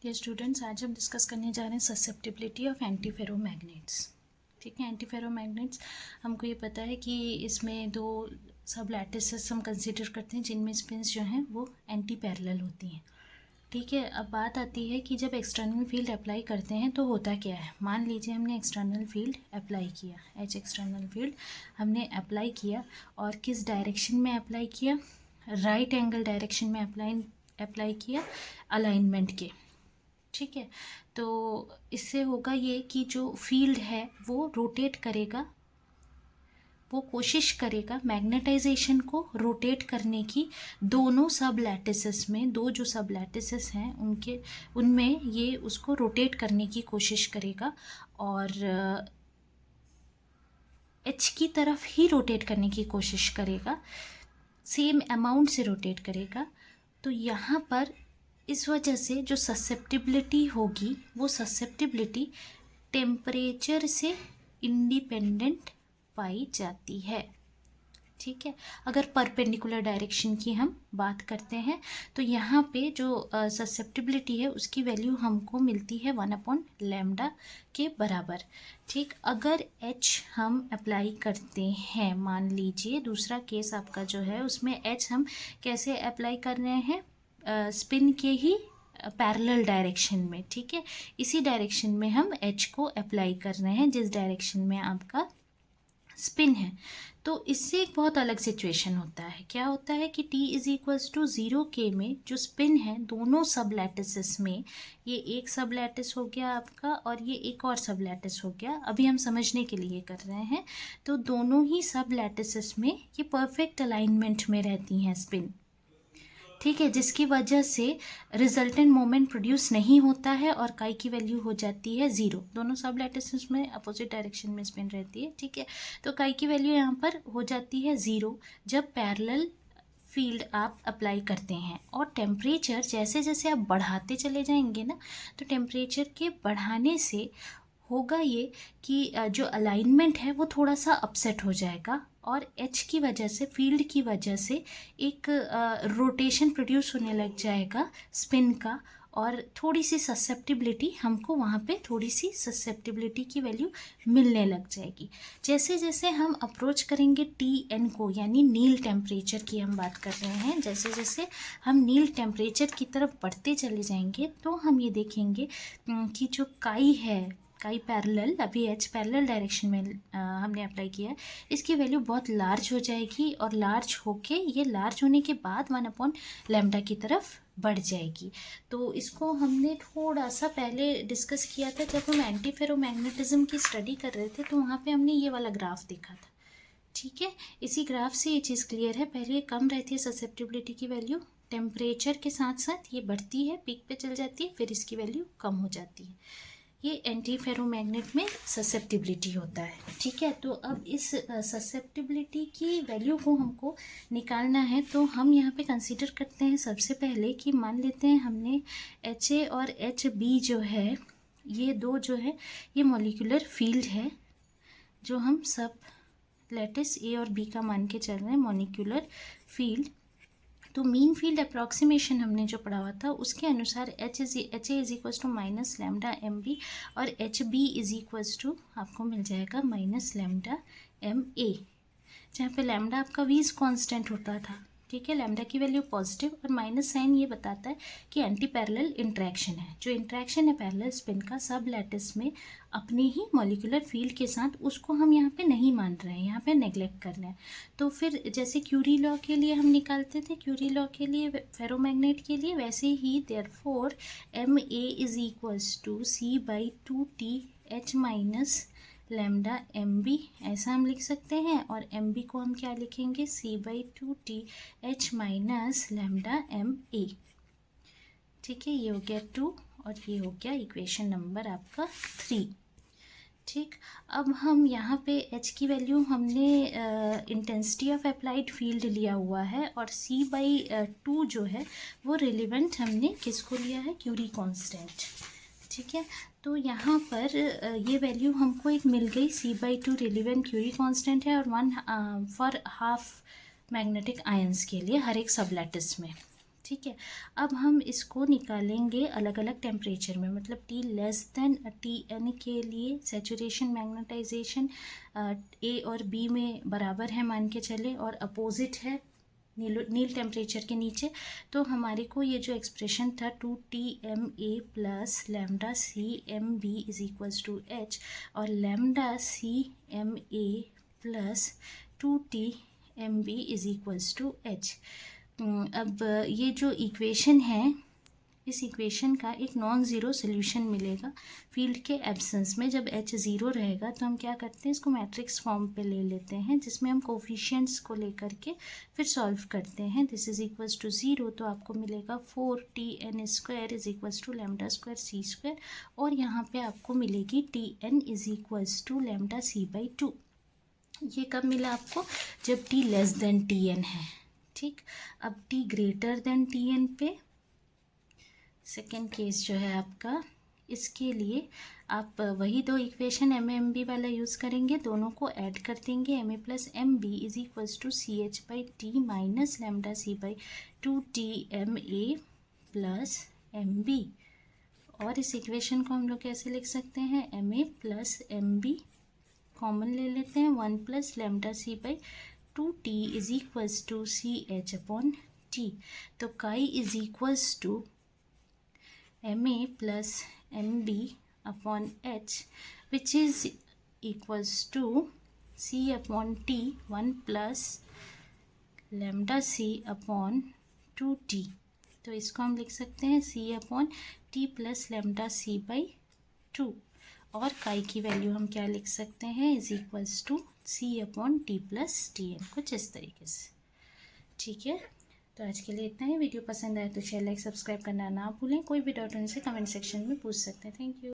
Dear students, आज हम discuss करने जा रहे हैं ससेप्टिबिलिटी ऑफ एंटी फेरोमैग्नेट्स। ठीक है, एंटी फेरोमैग्नेट्स हमको ये पता है कि इसमें दो सब लैटिसेस हम कंसिडर करते हैं जिनमें स्पिन्स जो हैं वो एंटी पैरेलल होती हैं। ठीक है, अब बात आती है कि जब एक्सटर्नल फील्ड अप्लाई करते हैं तो होता क्या है। मान लीजिए हमने एक्सटर्नल फील्ड अप्लाई किया, एच एक्सटर्नल फील्ड हमने अप्लाई किया, और किस डायरेक्शन में अप्लाई किया, राइट एंगल डायरेक्शन में अप्लाई किया अलाइनमेंट के। ठीक है, तो इससे होगा ये कि जो फील्ड है वो रोटेट करेगा, वो कोशिश करेगा मैग्नेटाइजेशन को रोटेट करने की दोनों सब लैटिसेस में। दो जो सब लैटिसेस हैं उनमें ये उसको रोटेट करने की कोशिश करेगा, और एच की तरफ ही रोटेट करने की कोशिश करेगा, सेम अमाउंट से रोटेट करेगा। तो यहाँ पर इस वजह से जो ससेप्टिबिलिटी होगी वो ससेप्टिबिलिटी टेम्परेचर से इंडिपेंडेंट पाई जाती है। ठीक है, अगर परपेंडिकुलर डायरेक्शन की हम बात करते हैं तो यहाँ पे जो ससेप्टिबिलिटी है उसकी वैल्यू हमको मिलती है 1/λ के बराबर। ठीक, अगर h हम अप्लाई करते हैं, मान लीजिए दूसरा केस आपका जो है उसमें h हम कैसे अप्लाई कर रहे हैं, स्पिन के ही पैरेलल डायरेक्शन में। ठीक है, इसी डायरेक्शन में हम h को अप्लाई कर रहे हैं जिस डायरेक्शन में आपका स्पिन है। तो इससे एक बहुत अलग सिचुएशन होता है। क्या होता है कि t = 0 के में जो स्पिन है दोनों सब लैटिसेस में, ये एक सब लैटिस हो गया आपका और ये एक और सब लैटिस हो गया, अभी हम समझने के लिए कर रहे हैं। तो दोनों ही सब लैटिसेस में ये परफेक्ट अलाइनमेंट में रहती हैं स्पिन। ठीक है, जिसकी वजह से रिजल्टेंट मोमेंट प्रोड्यूस नहीं होता है और काई की वैल्यू हो जाती है 0। दोनों सब लैटिसेस में अपोजिट डायरेक्शन में स्पिन रहती है। ठीक है, तो काई की वैल्यू यहाँ पर हो जाती है 0 जब पैरेलल फील्ड आप अप्लाई करते हैं। और टेम्परेचर जैसे जैसे आप बढ़ाते चले जाएंगे ना, तो टेम्परेचर के बढ़ाने से होगा ये कि जो अलाइनमेंट है वो थोड़ा सा अपसेट हो जाएगा, और एच की वजह से, फील्ड की वजह से एक रोटेशन प्रोड्यूस होने लग जाएगा स्पिन का, और थोड़ी सी ससेप्टिबिलिटी हमको वहाँ पे थोड़ी सी ससेप्टिबिलिटी की वैल्यू मिलने लग जाएगी। जैसे जैसे हम अप्रोच करेंगे Tn को, यानी नील टेम्परेचर की हम बात कर रहे हैं, जैसे जैसे हम नील टेम्परेचर की तरफ बढ़ते चले जाएंगे तो हम ये देखेंगे कि जो काई है, काई पैरेलल, अभी एच पैरेलल डायरेक्शन में हमने अप्लाई किया है, इसकी वैल्यू बहुत लार्ज हो जाएगी, और लार्ज होके ये लार्ज होने के बाद 1/λ की तरफ बढ़ जाएगी। तो इसको हमने थोड़ा सा पहले डिस्कस किया था जब हम एंटी फेरोमैग्नेटिज्म की स्टडी कर रहे थे, तो वहाँ पे हमने ये वाला ग्राफ देखा था। ठीक है, इसी ग्राफ से ये चीज़ क्लियर है। पहले ये कम रहती है ससेप्टिबिलिटी की वैल्यू, टेम्परेचर के साथ साथ ये बढ़ती है, पीक पे चल जाती है, फिर इसकी वैल्यू कम हो जाती है। ये एंटी फेरोमैग्नेट में ससेप्टिबिलिटी होता है। ठीक है, तो अब इस ससेप्टिबिलिटी की वैल्यू को हमको निकालना है, तो हम यहाँ पे कंसीडर करते हैं सबसे पहले कि मान लेते हैं हमने HA और HB जो है, ये दो जो है ये मॉलिक्यूलर फील्ड है जो हम सब लैटिस A और B का मान के चल रहे हैं मॉलिक्यूलर फील्ड। तो मीन फील्ड अप्रॉक्सीमेशन हमने जो पढ़ा हुआ था उसके अनुसार HA -λ/MB और HB आपको मिल जाएगा -λ/MA, जहाँ पे लैम्डा आपका वीज कांस्टेंट होता था। ठीक है, लैम्डा की वैल्यू पॉजिटिव, और माइनस साइन ये बताता है कि एंटी पैरेलल इंट्रैक्शन है। जो इंट्रैक्शन है पैरेलल स्पिन का सब लैटिस में अपने ही मॉलिक्यूलर फील्ड के साथ, उसको हम यहाँ पे नहीं मान रहे हैं, यहाँ पे नेग्लेक्ट कर रहे हैं। तो फिर जैसे क्यूरी लॉ के लिए हम निकालते थे, क्यूरी लॉ के लिए फेरोमैग्नेट के लिए, वैसे ही देयरफॉर MA = C/2TH -λ/MB ऐसा हम लिख सकते हैं, और MB को हम क्या लिखेंगे, C/2TH -λ/MA। ठीक है, ये हो गया 2 और ये हो गया इक्वेशन नंबर आपका 3। ठीक, अब हम यहाँ पे H की वैल्यू हमने इंटेंसिटी ऑफ अप्लाइड फील्ड लिया हुआ है, और C/2 जो है वो रिलेवेंट हमने किसको लिया है, क्यूरी कांस्टेंट। ठीक है, तो यहाँ पर ये वैल्यू हमको एक मिल गई, C/2 रिलेवेंट क्यूरी कांस्टेंट है, और 1 फॉर हाफ मैग्नेटिक आयंस के लिए हर एक सब लैटिस में। ठीक है। अब हम इसको निकालेंगे अलग अलग टेम्परेचर में, मतलब T less than T N के लिए सैचुरेशन मैग्नेटाइजेशन ए और बी में बराबर है मान के चले, और अपोजिट है नील टेम्परेचर के नीचे। तो हमारे को ये जो एक्सप्रेशन था 2Tma plus lambda Cmb is equals to h, और lambda Cma plus 2Tmb is equals to h। अब ये जो इक्वेशन है, इस इक्वेशन का एक नॉन ज़ीरो सोल्यूशन मिलेगा फील्ड के एब्सेंस में। जब h ज़ीरो रहेगा तो हम क्या करते हैं, इसको मैट्रिक्स फॉर्म पे ले लेते हैं, जिसमें हम कोफिशिएंट्स को लेकर के फिर सॉल्व करते हैं। This is equals to zero, तो आपको मिलेगा 4Tn square is equals to lambda square C square, और यहाँ पे आपको मिलेगी Tn is equals to lambda c/2। ये कब मिला आपको, जब t लेस देन Tn है। ठीक, अब t ग्रेटर देन Tn पे सेकेंड केस जो है आपका, इसके लिए आप वही दो इक्वेशन एम एम बी वाला यूज़ करेंगे, दोनों को ऐड कर देंगे। M A plus M B is equals to C H by T minus lambda C by 2Tma plus M B, और इस इक्वेशन को हम लोग कैसे लिख सकते हैं, M A plus M B common ले लेते हैं, 1 plus lambda C by 2T is equals to C H upon T. तो chi is equals to Ma plus Mb upon H, which is equals to C upon T 1 plus lambda C upon 2T। तो इसको हम लिख सकते हैं C upon T plus lambda C by 2, और काई की वैल्यू हम क्या लिख सकते हैं, is equals to C upon T plus Tn, कुछ इस तरीके से। ठीक है, तो आज के लिए इतना ही। वीडियो पसंद आए तो शेयर लाइक सब्सक्राइब करना ना भूलें। कोई भी डाउट उनसे कमेंट सेक्शन में पूछ सकते हैं। Thank you.